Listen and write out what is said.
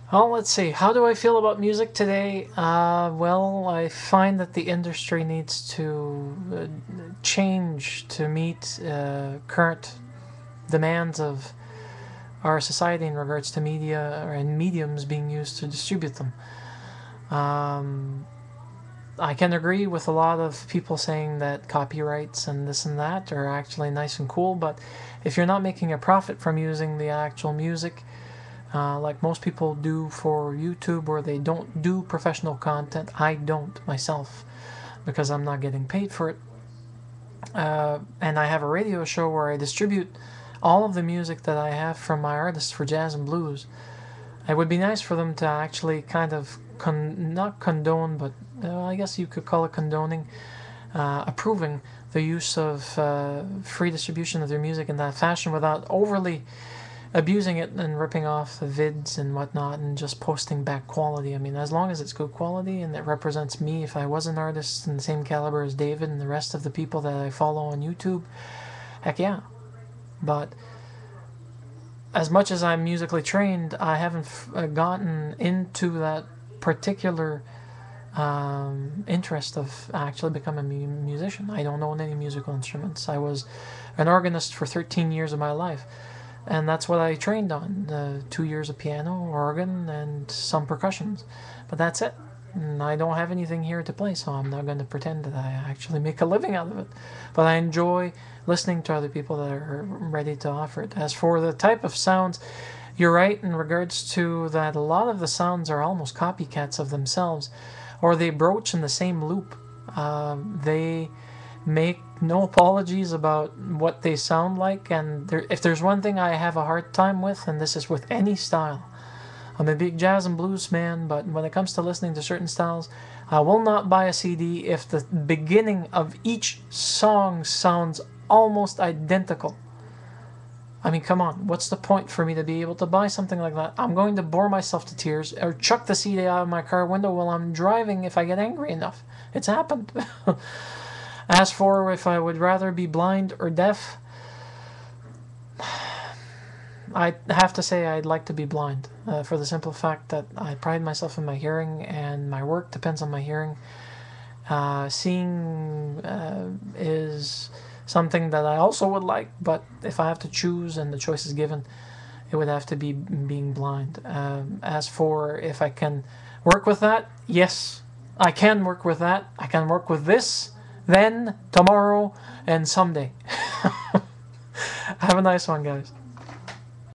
Well, let's see. How do I feel about music today? Well, I find that the industry needs to change to meet current demands of our society in regards to media and mediums being used to distribute them. Um, I can agree with a lot of people saying that copyrights and this and that are actually nice and cool, but if you're not making a profit from using the actual music, like most people do for YouTube, or they don't do professional content. I don't myself because I'm not getting paid for it. And I have a radio show where I distribute all of the music that I have from my artists for jazz and blues. It would be nice for them to actually kind of not condone, but I guess you could call it condoning, approving the use of free distribution of their music in that fashion without overly abusing it and ripping off the vids and whatnot and just posting back quality. I mean, as long as it's good quality and it represents me, if I was an artist in the same caliber as David and the rest of the people that I follow on YouTube, heck yeah. But as much as I'm musically trained, I haven't gotten into that particular interest of actually becoming a musician. I don't own any musical instruments. I was an organist for 13 years of my life, and that's what I trained on. 2 years of piano, organ, and some percussions, but that's it. And I don't have anything here to play, so I'm not going to pretend that I actually make a living out of it. But I enjoy listening to other people that are ready to offer it. As for the type of sounds, you're right in regards to that a lot of the sounds are almost copycats of themselves, or they broach in the same loop. They make no apologies about what they sound like, and if there's one thing I have a hard time with, and this is with any style, I'm a big jazz and blues man, but when it comes to listening to certain styles, I will not buy a CD if the beginning of each song sounds almost identical. I mean, come on, what's the point for me to be able to buy something like that? I'm going to bore myself to tears or chuck the CD out of my car window while I'm driving if I get angry enough. It's happened. As for if I would rather be blind or deaf, I have to say I'd like to be blind, for the simple fact that I pride myself in my hearing and my work depends on my hearing. Seeing is something that I also would like, but if I have to choose and the choice is given, it would have to be being blind. As for if I can work with that, yes, I can work with that. I can work with this, then, tomorrow, and someday. Have a nice one, guys.